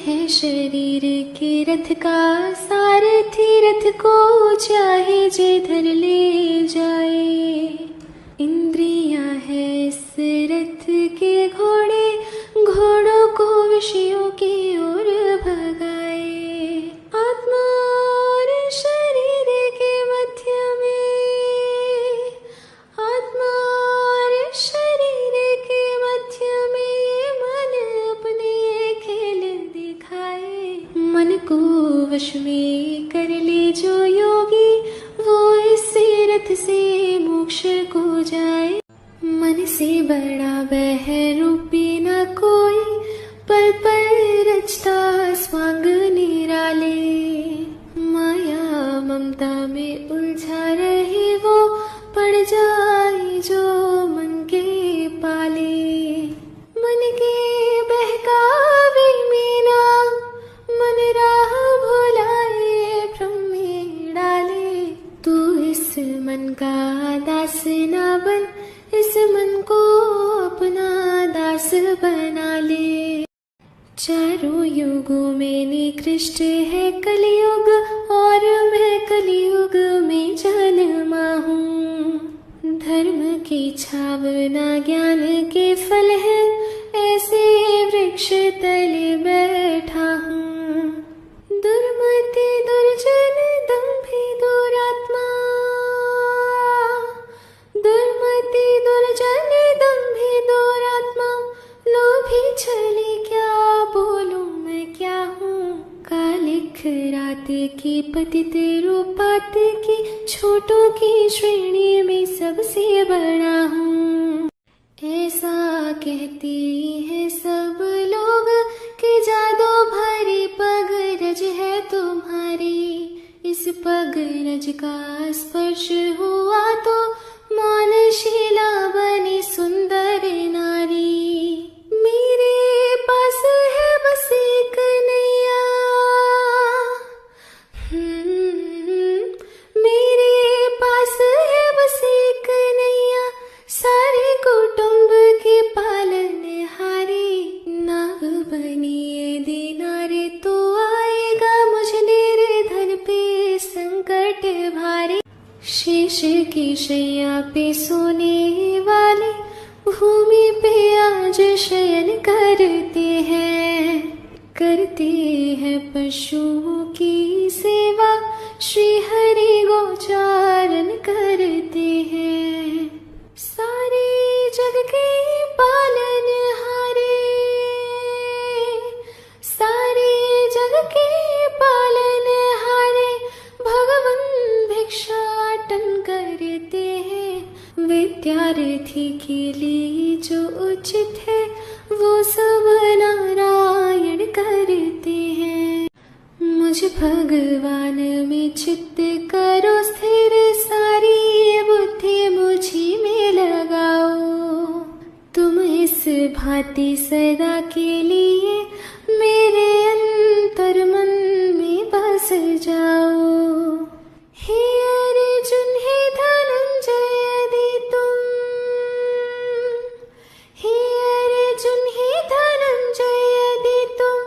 है शरीर के रथ का सारथी, रथ को चाहे जिधर ले जाए। इंद्रियां है इस रथ के घोड़े, घोड़ों को विषयों की ओर भगाए। आत्मा और शरीर के मध्य में, आत्मा और शरीर के मध्य में ये मन अपने खेल दिखाए। मन को वश में कर ले जो योगी, वो इस रथ से मोक्ष को जाए। मन से बड़ा बहरूपी न कोई, पल पल रचता स्वांग निराले। माया ममता में उलझा रहे वो, पड़ जाए जो मन के पाले। मन के बहकावे में ना मन राह भुलाए, भ्रम में डाले। तू इस मन का दास ना बन, इस मन को अपना दास बना ले। चारों युगों में निकृष्ट है कलयुग, और मैं कलयुग में जन्मा हूँ। धर्म की छावना ज्ञान के फल है, ऐसे वृक्ष तले बैठा हूँ। दुर्मति दुर्जन दंभी दुरात्मा, दुर्मति दुर्जन दंभी दुरात्मा। लोभी छली क्या बोलूं मैं क्या हूँ। कालिक रात की पतित रूपात की, छोटों की श्रेणी में सबसे बड़ा हूँ। ऐसा कहती है सब लोग कि जादू भरी पग रज है तुम्हारी। इस पग रज का स्पर्श हुआ तो मौनशीला बनी सुंदर नारी। मेरे पास है बस एक नैया, मेरे पास है बस एक नैया, सारे कुटुंब के पालनहारी। नाव बनिए दीनारे तो आएगा मुझ निर्धन पे संकट भारी। शेष की शैया पे सोने वाले, भूमि पे आज शयन करते हैं। करते हैं पशुओं की सेवा, श्री हरि गोचारण करते हैं। सारे जग के पालनहारे, सारे जग के पालनहारे, भगवन भिक्षाटन करते हैं। विद्यार्थी के लिए जो उचित है, वो सब नारायण करते हैं। मुझ भगवान में चित्त करो स्थिर, सारी बुद्धि मुझी में लगाओ। तुम इस भांति सदा के लिए मेरे अंतर मन में बस जाओ। हे अर्जुन हे धनंजय यदि तुम, हे अर्जुन हे धनंजय यदि तुम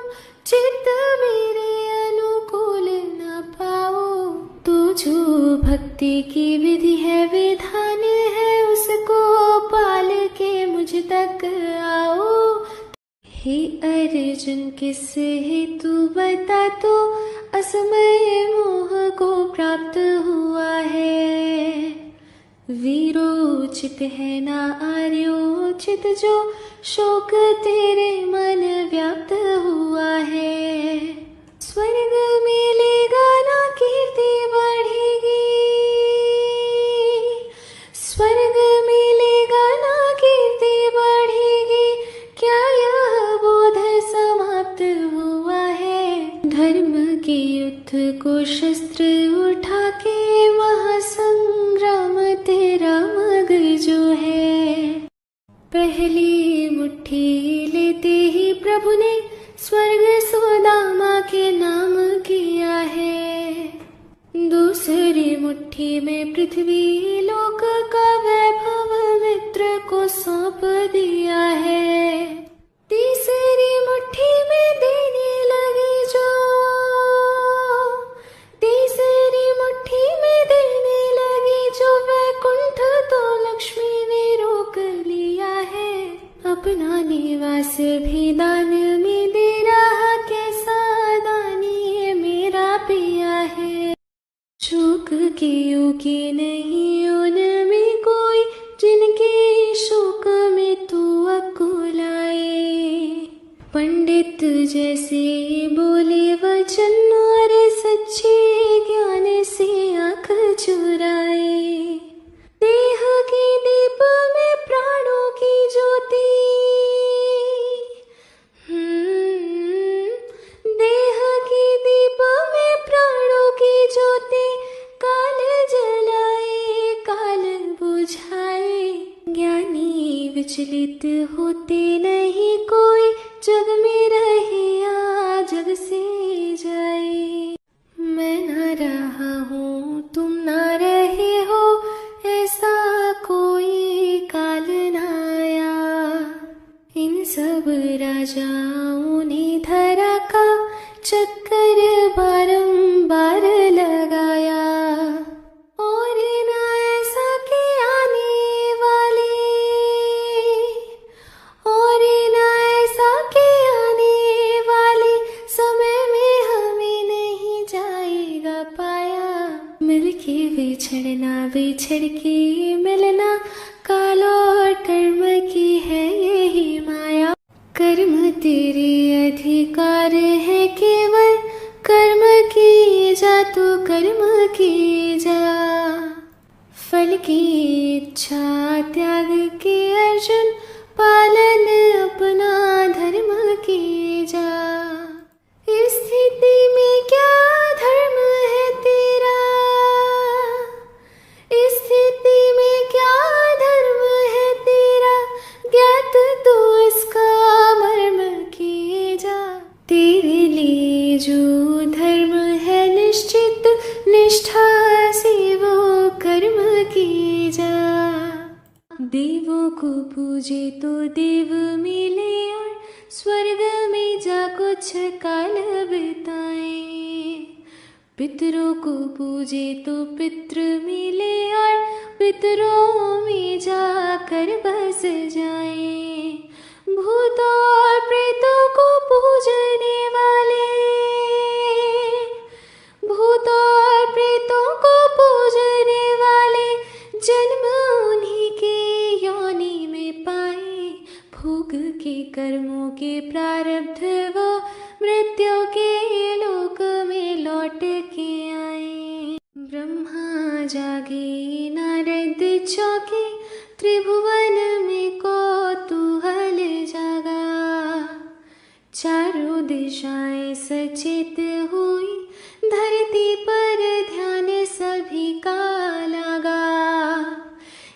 चित्त मेरे अनुकूल न पाओ, तो जो भक्ति की विधि है विधान है, उसको पाल के मुझ तक आओ। हे अर्जुन किस हेतु बता तो असमय मोह को प्राप्त हुआ है। वीरोचित है ना आर्योचित, जो शोक तेरे मन व्याप्त हुआ है। स्वर्ग मिलेगा ना कीर्ति बढ़ेगी, स्वर्ग मिलेगा ना कीर्ति बढ़ेगी, क्या यह बोध समाप्त हुआ है। धर्म के युद्ध को शस्त्र उठा के, महासंग्राम तेरा मग जो है। पहली मुट्ठी लेते ही प्रभु ने स्वर्ग सुदामा के नाम किया है। दूसरी मुट्ठी में पृथ्वी लोक का वैभव मित्र को सौंप दिया है। तीसरी मुट्ठी में देने लगे के योग्य नहीं उनमें कोई, जिनके शोक में तू अकुलाए। पंडित जैसे बोले वचन और सच्चे ज्ञान से आँख चुराए। देह के दीप में प्राणों की ज्योति, देह के दीप में प्राणों की ज्योति, काल जलाए काल बुझाए। ज्ञानी विचलित होते नहीं कोई, जग में रहे या जग से जाए। मैं ना रहा हूँ तुम ना रहे हो, ऐसा कोई काल ना आया। इन सब राजाओं ने धरा का चक्कर बारंबार लगाया, और ना ऐसा के आने वाले, और ना ऐसा के आने वाले समय में हमें नहीं जाएगा पाया। मिलके बिछड़ना बिछड़ के मिलना, काल और कर्म की है यही माया। कर्म तेरे अधिकार है केवल, कर्म किए जा तो कर्म किए जा। फल की इच्छा त्याग के अर्जुन, पालन अपना धर्म किए जा। इस स्थिति में क्या धर्म है तेरा, इस स्थिति में क्या धर्म है तेरा, ज्ञात तो इसका मर्म किए जा। तेरे लिए जो धर्म है निश्चित, निष्ठा से वो कर्म किए जा। देवों को पूजे तो देव मिले, और स्वर्ग में जा कुछ काल बिताए। पितरों को पूजे तो पितृ मिले, और पितरों में जाकर बस जाए। भूतों और प्रेतों को पूजने वाले, भूतों और प्रेतों को पूजने वाले, जन्म उन्हीं के योनि में पाए। भोग के कर्मों के प्रारब्ध वो मृत्यु के लोक में लौट के आए। ब्रह्मा जागे नारद चौके, त्रिभुवन में कौतूहल जागा। चारों दिशाएं सचेत हुई, धरती पर ध्यान सभी का लगा।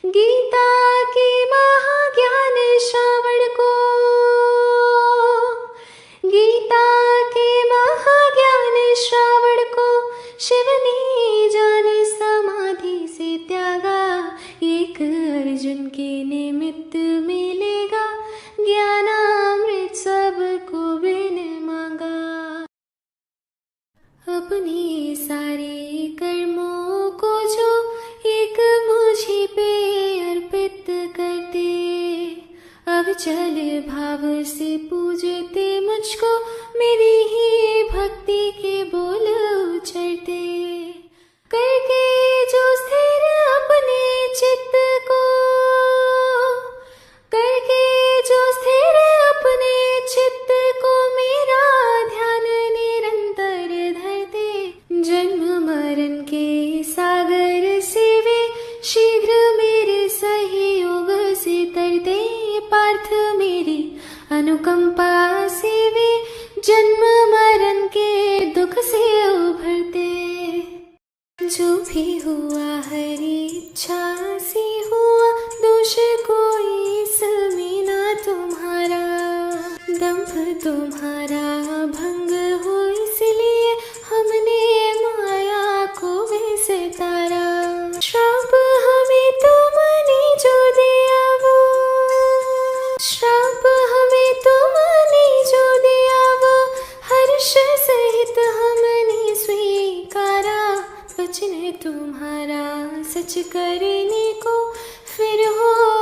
गीता के महाज्ञान श्रावण को, गीता के महाज्ञान श्रावण को, शिव ने जान समाधि से त्यागा। एक अर्जुन के निमित्त मिलेगा, ज्ञानामृत सबको बिन मांगा। अपने सारे कर्मों को जो एक मुझे पे अर्पित कर दे, अविचल भाव से पूजते मुझको, मेरी ही भक्ति के बोल उचरते। करके जो स्थिर अपने चित्त को, करके जो स्थिर अपने चित्त को, मेरा ध्यान निरंतर धरते। जन्म मरण के सागर से वे शीघ्र मेरे सहयोग से तरते। पार्थ मेरी अनुकंपा से वे जन्म मरण के दुख से उभरते। जो भी हुआ हरी इच्छा से हुआ, दोष कोई इसमें ना तुम्हारा। दंभ तुम्हारा भंग हो, इसलिए हमने माया को विसतारा। श्राप हमें तुमने जो दिया वो, श्राप हमें तुमने जो दिया वो, हर्ष सहित हमने स्वीकारा। वचन तुम्हारा सच करने को, फिर हो